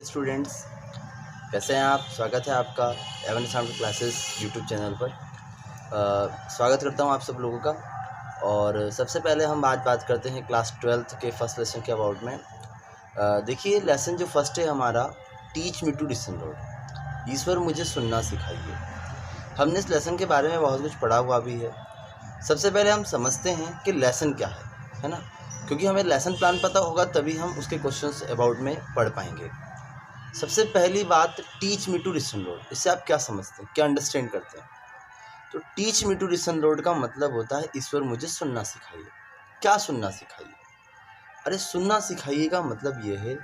Students, कैसे हैं आप? स्वागत है आपका Avon sound classes YouTube channel पर। स्वागत करता हूं आप सब लोगों का। और सबसे पहले हम बात करते हैं क्लास 12th के फर्स्ट लेसन के अबाउट में। देखिए, लेसन जो फर्स्ट है हमारा, teach me to listen lord, ईश्वर मुझे सुनना सिखाइए। हमने इस लेसन के बारे में बहुत कुछ पढ़ा हुआ भी है। सबसे पहले हम समझते हैं कि लेसन क्या है ना, क्योंकि हमें लेसन प्लान पता होगा तभी हम उसके क्वेश्चंस अबाउट में पढ़ पाएंगे। सबसे पहली बात, teach me to listen Lord, इससे आप क्या समझते हैं, क्या अंडरस्टैंड करते हैं? तो teach me to listen Lord का मतलब होता है ईश्वर मुझे सुनना सिखाइए। क्या सुनना सिखाइए? अरे सुनना सिखाइए का मतलब ये है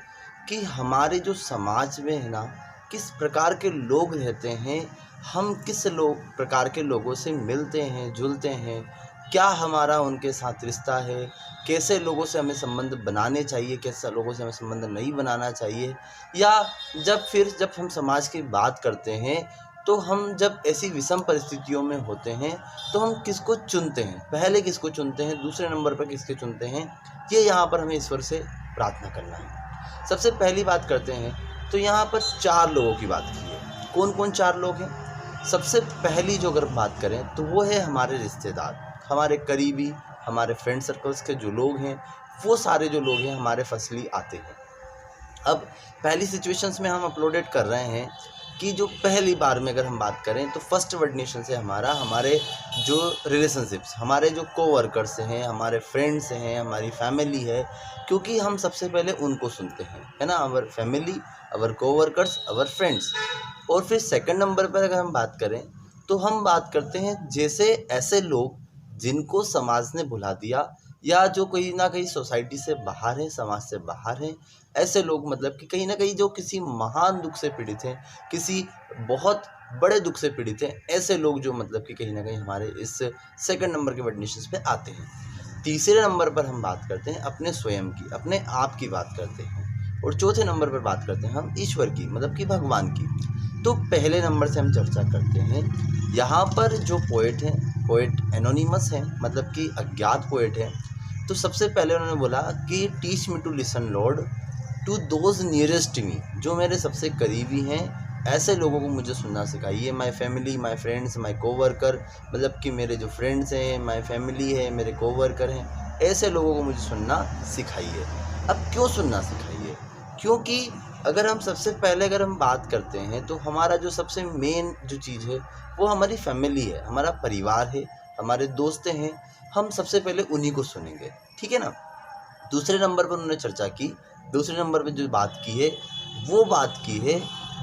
कि हमारे जो समाज में है ना, किस प्रकार के लोग रहते हैं, हम किस प्रकार के लोगों से मिलते हैं जुलते हैं, क्या हमारा उनके साथ रिश्ता है, कैसे लोगों से हमें संबंध बनाने चाहिए, कैसे लोगों से हमें संबंध नहीं बनाना चाहिए। या जब हम समाज की बात करते हैं तो हम जब ऐसी विषम परिस्थितियों में होते हैं तो हम किसको चुनते हैं, पहले किसको चुनते हैं, दूसरे नंबर पर किसके चुनते हैं, ये यहाँ पर हमें ईश्वर से प्रार्थना करना है। सबसे पहली बात करते हैं तो यहाँ पर 4 लोगों की बात की है। कौन कौन 4 लोग हैं? सबसे पहली जो अगर बात करें तो वो है हमारे रिश्तेदार, हमारे करीबी, हमारे फ्रेंड सर्कल्स के जो लोग हैं, वो सारे जो लोग हैं हमारे फसली आते हैं। अब पहली सिचुएशंस में हम अपलोडेड कर रहे हैं कि जो पहली बार में अगर हम बात करें तो फर्स्ट वर्डिनेशन से हमारे जो रिलेशनशिप्स, हमारे जो कोवर्कर्स हैं, हमारे फ्रेंड्स हैं, हमारी फैमिली है, क्योंकि हम सबसे पहले उनको सुनते हैं, है ना, our family, our coworkers, our friends. और फिर सेकंड नंबर पर अगर हम बात करें तो हम बात करते हैं जैसे ऐसे लोग जिनको समाज ने भुला दिया या जो कहीं ना कहीं सोसाइटी से बाहर है, समाज से बाहर है, ऐसे लोग मतलब कि कहीं ना कहीं जो किसी महान दुख से पीड़ित हैं, किसी बहुत बड़े दुख से पीड़ित हैं, ऐसे लोग जो मतलब कि कहीं ना कहीं हमारे इस सेकंड नंबर के वर्डिनेशंस पे आते हैं। तीसरे नंबर पर हम बात करते हैं अपने स्वयं की, अपने आप की बात करते हैं। और चौथे नंबर पर बात करते हैं हम ईश्वर की, मतलब कि भगवान की। तो पहले नंबर से हम चर्चा करते हैं। यहाँ पर जो पोएट हैं, पोएट एनोनिमस हैं, मतलब कि अज्ञात पोएट हैं। तो सबसे पहले उन्होंने बोला कि teach me to listen lord to those nearest me, जो मेरे सबसे करीबी हैं, ऐसे लोगों को मुझे सुनना सिखाइए। My family, my friends, my co-worker, मतलब कि मेरे जो फ्रेंड्स हैं, माय फैमिली है, मेरे कोवर्कर हैं, ऐसे लोगों को मुझे सुनना सिखाइए। अब क्यों सुनना सिखाइए? क्योंकि अगर हम बात करते हैं तो हमारा जो सबसे मेन जो चीज़ है वो हमारी फैमिली है, हमारा परिवार है, हमारे दोस्त हैं, हम सबसे पहले उन्हीं को सुनेंगे, ठीक है ना। दूसरे नंबर पर उन्होंने चर्चा की, दूसरे नंबर पर जो बात की है वो बात की है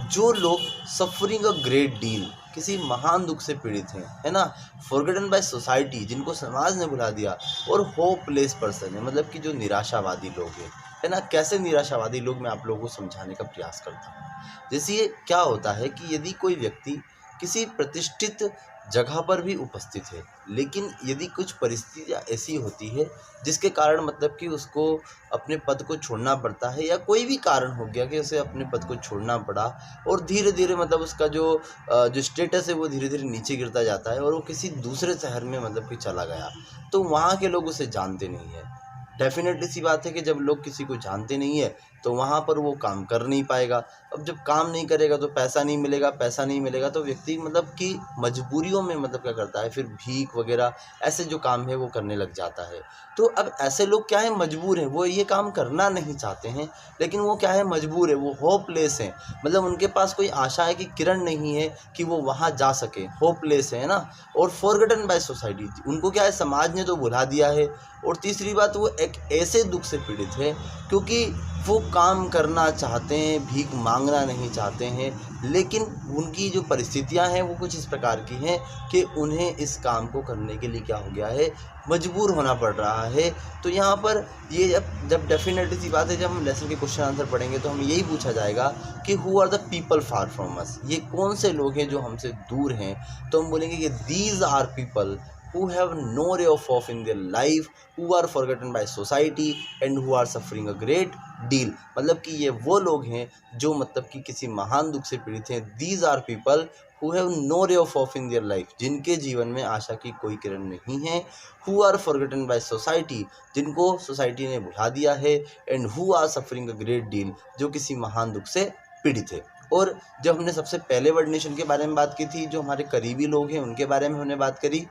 जो लोग सफरिंग अ ग्रेट डील, किसी महान दुख से पीड़ित हैं, है ना, फॉरगेटन बाय सोसाइटी, जिनको समाज ने भुला दिया, और होपलेस पर्सन है, मतलब कि जो निराशावादी लोग हैं, है ना। कैसे निराशावादी लोग, मैं आप लोगों को समझाने का प्रयास करता हूँ। जैसे ये क्या होता है कि यदि कोई व्यक्ति किसी प्रतिष्ठित जगह पर भी उपस्थित है, लेकिन यदि कुछ परिस्थितियाँ ऐसी होती है जिसके कारण मतलब कि उसको अपने पद को छोड़ना पड़ता है, या कोई भी कारण हो गया कि उसे अपने पद को छोड़ना पड़ा, और धीरे धीरे मतलब उसका जो स्टेटस है वो धीरे धीरे नीचे गिरता जाता है, और वो किसी दूसरे शहर में मतलब कि चला गया, तो वहाँ के लोग उसे जानते नहीं है। डेफिनेटली सी बात है कि जब लोग किसी को जानते नहीं है तो वहाँ पर वो काम कर नहीं पाएगा। अब जब काम नहीं करेगा तो पैसा नहीं मिलेगा, पैसा नहीं मिलेगा तो व्यक्ति मतलब कि मजबूरियों में मतलब क्या करता है, फिर भीख वगैरह ऐसे जो काम है वो करने लग जाता है। तो अब ऐसे लोग क्या है, मजबूर हैं, वो ये काम करना नहीं चाहते हैं, लेकिन वो क्या है, मजबूर है, वो होपलेस हैं, मतलब उनके पास कोई आशा है कि किरण नहीं है कि वो वहाँ जा सके, होपलेस है ना। और फॉरगेटन बाय सोसाइटी, उनको क्या है, समाज ने तो भुला दिया है। और तीसरी बात, वो एक ऐसे दुख से पीड़ित है क्योंकि वो काम करना चाहते हैं, भीख मांगना नहीं चाहते हैं, लेकिन उनकी जो परिस्थितियां हैं वो कुछ इस प्रकार की हैं कि उन्हें इस काम को करने के लिए क्या हो गया है, मजबूर होना पड़ रहा है। तो यहाँ पर ये जब डेफिनेटली सी बात है, जब हम लेसन के क्वेश्चन आंसर पढ़ेंगे तो हमें यही पूछा जाएगा कि who are the people far from us, ये कौन से लोग हैं जो हमसे दूर हैं। तो हम बोलेंगे कि these are people who have no ray of hope in their life, who are forgotten by society and who are suffering a great deal। मतलब कि ये वो लोग हैं जो मतलब कि किसी महान दुख से पीड़ित हैं। These are people who have no ray of hope in their life, जिनके जीवन में आशा की कोई किरण नहीं है। who are forgotten by society, जिनको सोसाइटी ने भुला दिया है। and who are suffering a great deal, जो किसी महान दुख से पीड़ित है। और जब हमने सबसे पहले वर्ड नेशन के बारे में बात की थी, जो हमारे करीबी लोग हैं उनके बारे में हमने बात करी,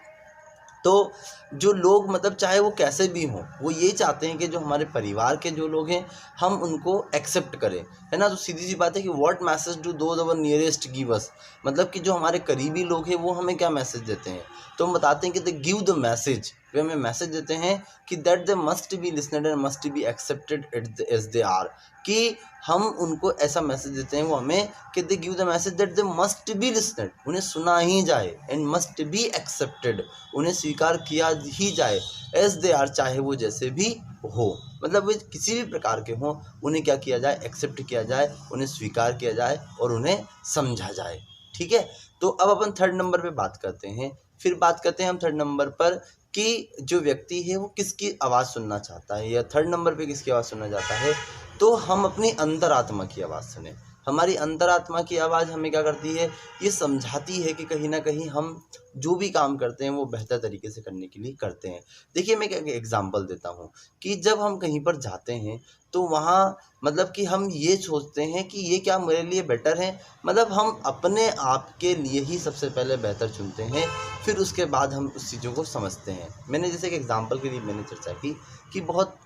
तो जो लोग मतलब चाहे वो कैसे भी हों, वो ये चाहते हैं कि जो हमारे परिवार के जो लोग हैं हम उनको एक्सेप्ट करें, है ना। तो सीधी सी बात है कि what message do those our nearest give us, मतलब कि जो हमारे करीबी लोग हैं वो हमें क्या मैसेज देते हैं। तो हम बताते हैं कि दे गिव द मैसेज, वे हमें मैसेज देते हैं कि that they must be listened and must be accepted as they are, कि हम उनको ऐसा मैसेज देते हैं वो हमें कि they give the message that they must be listened, उन्हें सुना ही जाए, एंड मस्ट बी एक्सेप्टेड, उन्हें स्वीकार किया ही जाए, एज दे आर, चाहे वो जैसे भी हो, मतलब वे किसी भी प्रकार के हों, उन्हें क्या किया जाए, एक्सेप्ट किया जाए, उन्हें स्वीकार किया जाए और उन्हें समझा जाए। ठीक है, तो अब अपन थर्ड नंबर पे बात करते हैं। फिर बात करते हैं हम थर्ड नंबर पर कि जो व्यक्ति है वो किसकी आवाज़ सुनना चाहता है, या थर्ड नंबर पे किसकी आवाज़ सुनना चाहता है। तो हम अपनी अंतरात्मा की आवाज़ सुने। हमारी अंतरात्मा की आवाज़ हमें क्या करती है, ये समझाती है कि कहीं ना कहीं हम जो भी काम करते हैं वो बेहतर तरीके से करने के लिए करते हैं। देखिए मैं एक एग्जांपल देता हूँ कि जब हम कहीं पर जाते हैं तो वहाँ मतलब कि हम ये सोचते हैं कि ये क्या मेरे लिए बेटर है, मतलब हम अपने आप के लिए ही सबसे पहले बेहतर चुनते हैं, फिर उसके बाद हम उस चीज़ों को समझते हैं। मैंने जैसे एक एग्जांपल के लिए मैंने चर्चा की कि बहुत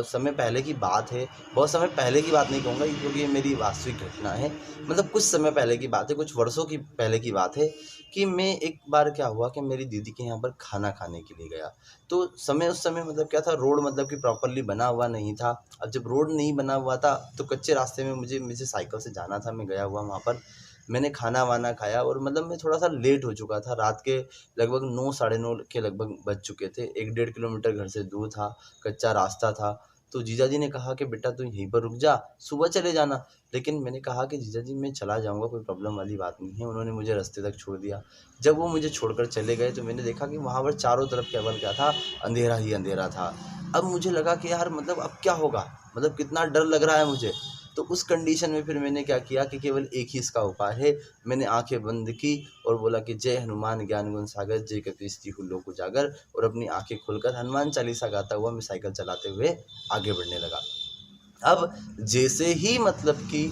समय पहले की बात है, बहुत समय पहले की बात नहीं कहूँगा क्योंकि ये मेरी वास्तविक घटना है, मतलब कुछ समय पहले की बात है, कुछ वर्षों की पहले की बात है कि मैं एक बार क्या हुआ कि मेरी दीदी के यहाँ पर खाना खाने के लिए गया। तो उस समय मतलब क्या था, रोड मतलब कि प्रॉपरली बना हुआ नहीं था। अब जब रोड नहीं बना हुआ था तो कच्चे रास्ते में मुझे साइकिल से जाना था। मैं गया हुआ वहाँ पर, मैंने खाना वाना खाया और मतलब मैं थोड़ा सा लेट हो चुका था। रात के लगभग 9 साढ़े 9 के लगभग बज चुके थे। 1-1.5 किलोमीटर घर से दूर था, कच्चा रास्ता था। तो जीजा जी ने कहा कि बेटा तू यहीं पर रुक जा, सुबह चले जाना। लेकिन मैंने कहा कि जीजा जी मैं चला जाऊँगा, कोई प्रॉब्लम वाली बात नहीं है। उन्होंने मुझे रास्ते तक छोड़ दिया। जब वो मुझे छोड़कर चले गए तो मैंने देखा कि वहाँ पर चारों तरफ केवल क्या था, अंधेरा ही अंधेरा था। अब मुझे लगा कि यार मतलब अब क्या होगा, मतलब कितना डर लग रहा है मुझे। तो उस कंडीशन में फिर मैंने क्या किया कि केवल एक ही इसका उपाय है। मैंने आंखें बंद की और बोला कि जय हनुमान ज्ञान गुण सागर, जय कपीस तिहु लोक उजागर, और अपनी आंखें खोलकर हनुमान चालीसा गाता हुआ मैं साइकिल चलाते हुए आगे बढ़ने लगा। अब जैसे ही मतलब कि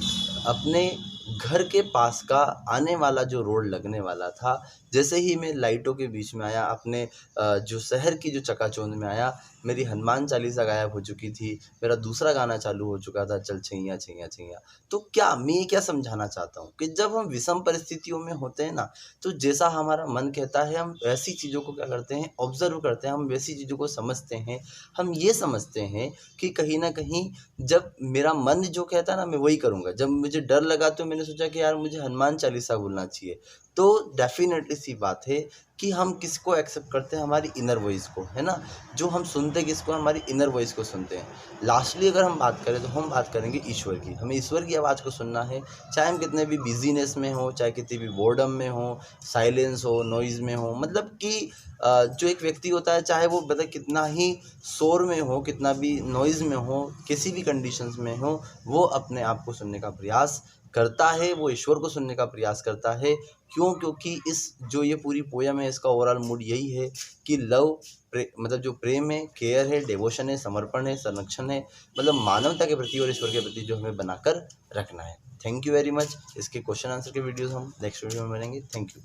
अपने घर के पास का आने वाला जो रोड लगने वाला था, जैसे ही मैं लाइटों के बीच में आया, अपने जो शहर की जो चकाचौंध में आया, मेरी हनुमान चालीसा गायब हो चुकी थी। मेरा दूसरा गाना चालू हो चुका था, चल छैया छैया छैया। तो क्या मैं ये क्या समझाना चाहता हूँ कि जब हम विषम परिस्थितियों में होते हैं ना, तो जैसा हमारा मन कहता है हम वैसी चीज़ों को क्या करते हैं, ऑब्जर्व करते हैं, हम वैसी चीज़ों को समझते हैं। हम ये समझते हैं कि कहीं ना कहीं जब मेरा मन जो कहता है ना मैं वही करूँगा। जब मुझे डर लगा तो मैंने सोचा कि यार मुझे हनुमान चालीसा बोलना चाहिए। तो डेफ़िनेटली सी बात है कि हम किसको एक्सेप्ट करते हैं, हमारी इनर वॉइस को, है ना। जो हम सुनते किसको, हमारी इनर वॉइस को सुनते हैं। लास्टली अगर हम बात करें तो हम बात करेंगे ईश्वर की। हमें ईश्वर की आवाज़ को सुनना है, चाहे हम कितने भी बिजीनेस में हो, चाहे कितनी भी बोर्डम में हो, साइलेंस हो, नॉइज़ में हो, मतलब कि जो एक व्यक्ति होता है चाहे वो मतलब कितना ही शोर में हो, कितना भी नॉइज़ में हो, किसी भी कंडीशंस में हो, वो अपने आप को सुनने का प्रयास करता है, वो ईश्वर को सुनने का प्रयास करता है। क्यों? क्योंकि इस जो ये पूरी पोयम है इसका ओवरऑल मूड यही है कि मतलब जो प्रेम है, केयर है, डिवोशन है, समर्पण है, संरक्षण है, मतलब मानवता के प्रति और ईश्वर के प्रति जो हमें बनाकर रखना है। Thank you very much. इसके क्वेश्चन आंसर के वीडियोस हम नेक्स्ट वीडियो में बनाएंगे। Thank you.